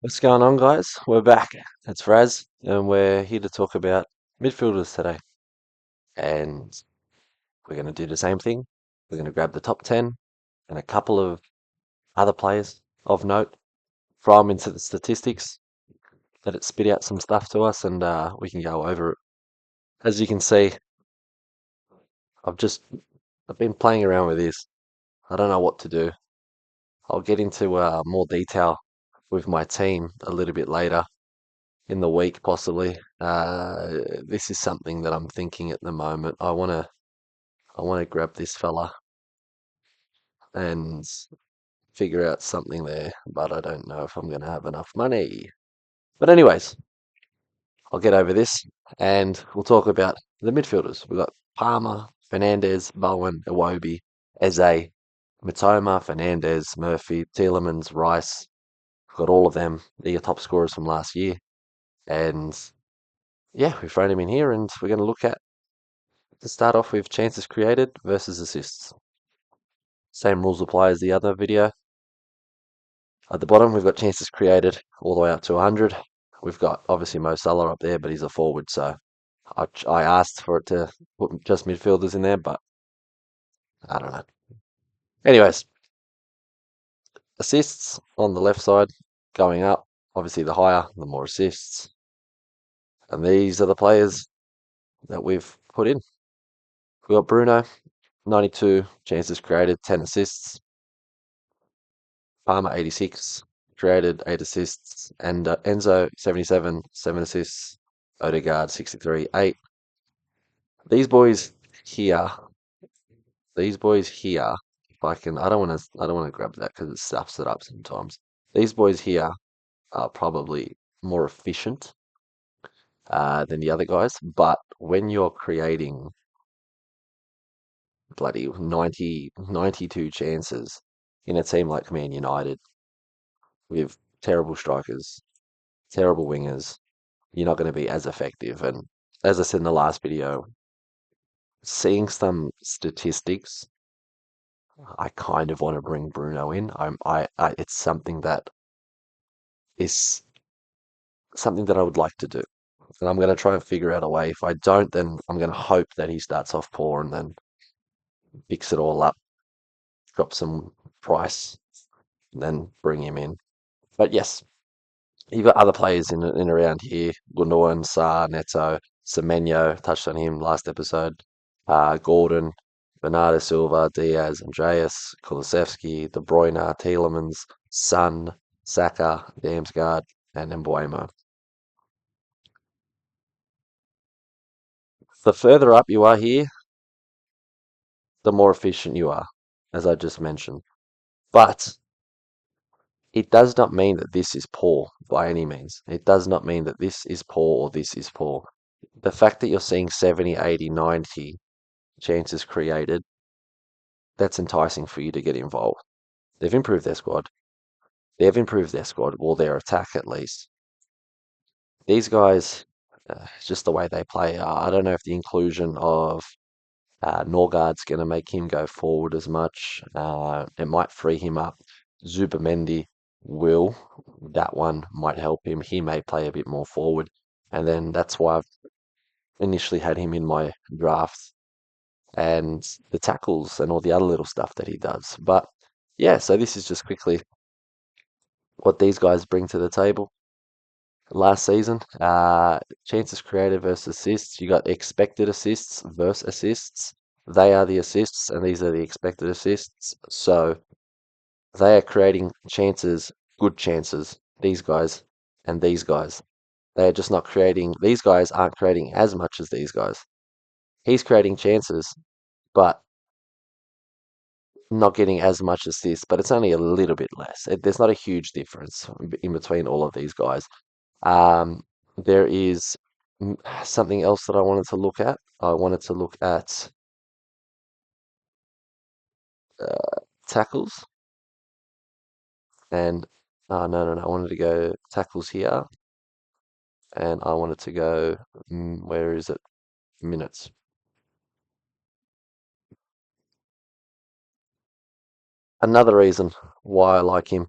What's going on, guys? We're back. It's Raz, and we're here to talk about midfielders today. And we're going to do the same thing. We're going to grab the top 10 and a couple of other players of note, throw them into the statistics, let it spit out some stuff to us, and we can go over it. As you can see, I've been playing around with this. I don't know what to do. I'll get into more detail with my team a little bit later in the week, possibly. This is something that I'm thinking at the moment. I want to grab this fella and figure out something there, but I don't know if I'm going to have enough money. But anyways, I'll get over this and we'll talk about the midfielders. We've got Palmer, Fernandez, Bowen, Iwobi, Eze, Matoma, Fernandez, Murphy, Tielemans, Rice. We've got all of them. They're your top scorers from last year. And yeah, we've thrown him in here and we're going to look at to start off with chances created versus assists. Same rules apply as the other video. At the bottom, we've got chances created all the way up to 100. We've got obviously Mo Salah up there, but he's a forward, so I asked for it to put just midfielders in there, but I don't know. Anyways, assists on the left side going up. Obviously, the higher, the more assists. And these are the players that we've put in. We've got Bruno, 92 chances created, 10 assists. Palmer, 86 created, 8 assists. And Enzo, 77, 7 assists. Odegaard, 63, 8. These boys here, these boys here, if I don't want to grab that because it stuffs it up sometimes. These boys here are probably more efficient than the other guys, but when you're creating bloody 92 chances in a team like Man United with terrible strikers, terrible wingers, you're not going to be as effective. And as I said in the last video, seeing some statistics, I kind of want to bring Bruno in. It's is something that I would like to do, and I'm going to try and figure out a way. If I don't, then I'm going to hope that he starts off poor and then fix it all up, drop some price, and then bring him in. But yes, you've got other players in around here: Gundogan, Sarr, Neto, Semenyo. Touched on him last episode. Gordon, Bernardo Silva, Diaz, Andreas, Kulusevski, De Bruyne, Tielemans, Son, Saka, Damsgaard, and Embuemo. The further up you are here, the more efficient you are, as I just mentioned. But it does not mean that this is poor by any means. It does not mean that this is poor or this is poor. The fact that you're seeing 70, 80, 90 chances created, that's enticing for you to get involved. They've improved their squad. They've improved their squad, or their attack at least. These guys, just the way they play, I don't know if the inclusion of Norgard's going to make him go forward as much. It might free him up. Zubamendi will. That one might help him. He may play a bit more forward. And then that's why I've initially had him in my draft and the tackles and all the other little stuff that he does. But yeah, so this is just quickly what these guys bring to the table. Last season, chances created versus assists. You got expected assists versus assists. They are the assists, and these are the expected assists. So they are creating chances, good chances. These guys and these guys. They are just not creating. These guys aren't creating as much as these guys. He's creating chances, but not getting as much assists. But it's only a little bit less. There's not a huge difference in between all of these guys. There is something else that I wanted to look at. I wanted to look at tackles, and no, I wanted to go tackles here, and I wanted to go, where is it? Minutes. Another reason why I like him.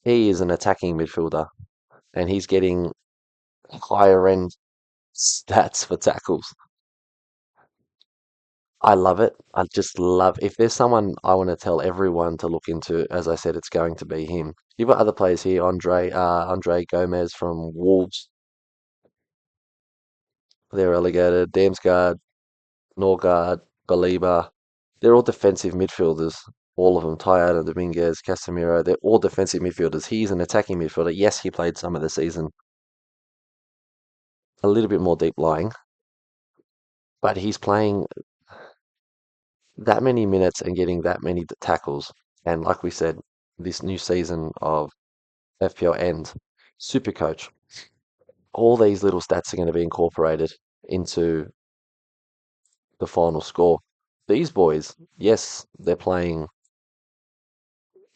He is an attacking midfielder, and he's getting higher end stats for tackles. I love it. I just love. If there's someone I want to tell everyone to look into, as I said, it's going to be him. You've got other players here, Andre Gomez from Wolves. They're relegated. Damsgaard, Norgard, Baliba. They're all defensive midfielders. All of them. Tyler Dominguez, Casemiro. They're all defensive midfielders. He's an attacking midfielder. Yes, he played some of the season a little bit more deep lying, but he's playing that many minutes and getting that many tackles. And like we said, this new season of FPL and Supercoach, all these little stats are going to be incorporated into the final score. These boys, yes, they're playing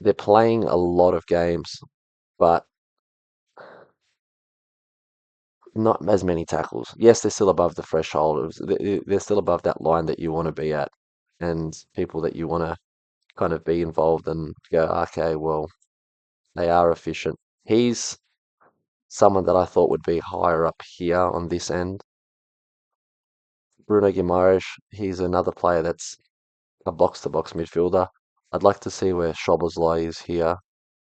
a lot of games, but not as many tackles. Yes, they're still above the threshold. They're still above that line that you want to be at, and people that you want to kind of be involved and go, okay, well, they are efficient. He's someone that I thought would be higher up here on this end. Bruno Guimaraes, he's another player that's a box-to-box midfielder. I'd like to see where Szoboszlai is here.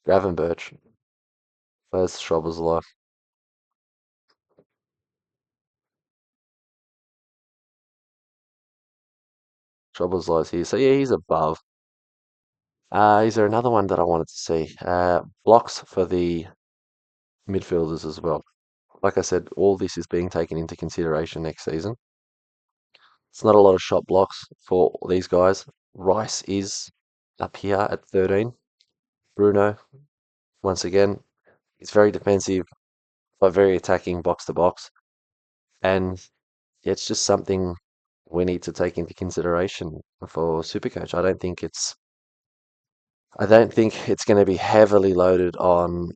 Gravenberch, where's Szoboszlai? Szoboszlai's here. So yeah, he's above. Is there another one that I wanted to see? Blocks for the midfielders as well. Like I said, all this is being taken into consideration next season. It's not a lot of shot blocks for these guys. Rice is up here at 13. Bruno, once again, he's very defensive, but very attacking box to box. And it's just something we need to take into consideration for Supercoach. I don't think it's going to be heavily loaded on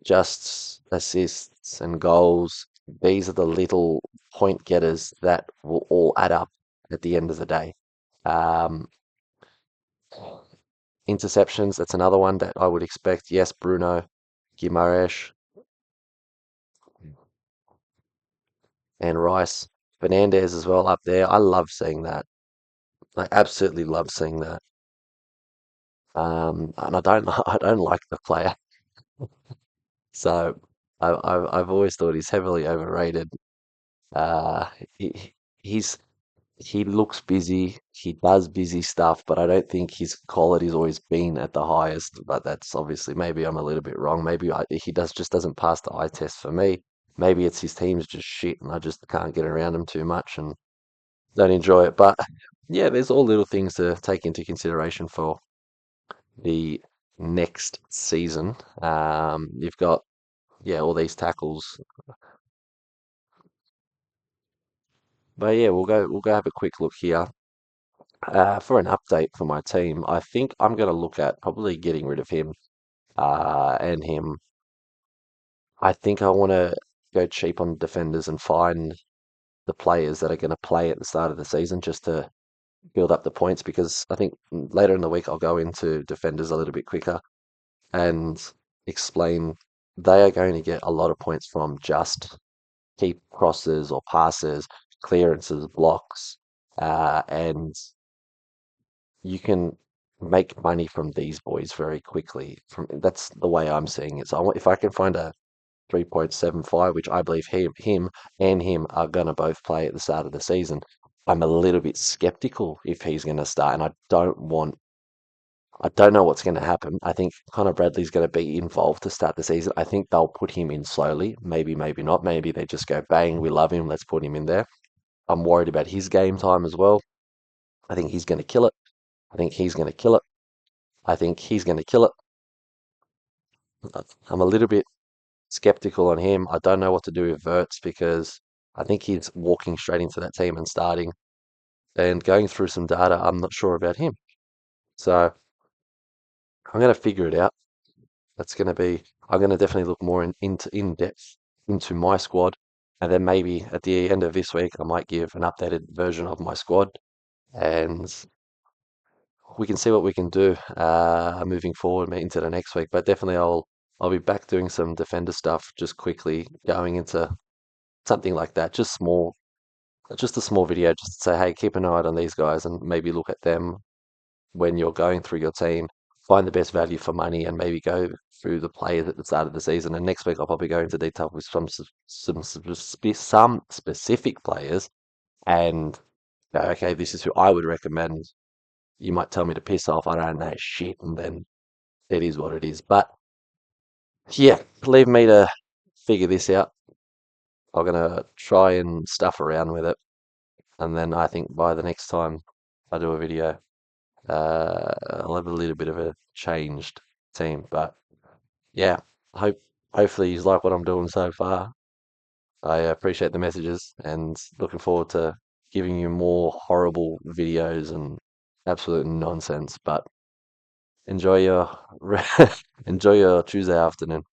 just assists and goals. These are the little point getters that will all add up at the end of the day. Um, Interceptions, that's another one that I would expect. Yes, Bruno, Guimaraes, and Rice. Fernandez as well up there. I love seeing that. I absolutely love seeing that. And I don't I don't like the player. So I've always thought he's heavily overrated. Uh, he, he's he looks busy. He does busy stuff, but I don't think his quality's always been at the highest. But that's obviously maybe I'm a little bit wrong. Maybe he doesn't pass the eye test for me. Maybe it's his team's just shit, and I just can't get around him too much and don't enjoy it. But yeah, there's all little things to take into consideration for the next season. You've got yeah all these tackles, but yeah we'll go have a quick look here. For an update for my team, I think I'm going to look at probably getting rid of him and him. I think I want to go cheap on defenders and find the players that are going to play at the start of the season just to build up the points because I think later in the week I'll go into defenders a little bit quicker and explain they are going to get a lot of points from just keep crosses or passes, clearances, blocks, and you can make money from these boys very quickly. From that's the way I'm seeing it. So if I can find a 3.75, which I believe him are gonna both play at the start of the season, I'm a little bit skeptical if he's gonna start, and I don't know what's gonna happen. I think Connor Bradley's gonna be involved to start the season. I think they'll put him in slowly, maybe, maybe not. Maybe they just go bang, we love him, let's put him in there. I'm worried about his game time as well. I think he's gonna kill it. I think he's gonna kill it. I think he's going to kill it. I'm a little bit skeptical on him. I don't know what to do with Verts because I think he's walking straight into that team and starting. And going through some data, I'm not sure about him. So I'm going to figure it out. I'm going to definitely look more in depth into my squad. And then maybe at the end of this week, I might give an updated version of my squad. And we can see what we can do moving forward into the next week. But definitely, I'll be back doing some defender stuff just quickly, going into something like that, just a small video, just to say, hey, keep an eye on these guys and maybe look at them when you're going through your team, find the best value for money, and maybe go through the players at the start of the season. And next week, I'll probably go into detail with some specific players and go, okay, this is who I would recommend. You might tell me to piss off. I don't know shit, and then it is what it is. But yeah, leave me to figure this out. I'm gonna try and stuff around with it, and then I think by the next time I do a video, I'll have a little bit of a changed team. But yeah, hopefully you like what I'm doing so far. I appreciate the messages and looking forward to giving you more horrible videos and absolute nonsense. But enjoy your enjoy your Tuesday afternoon.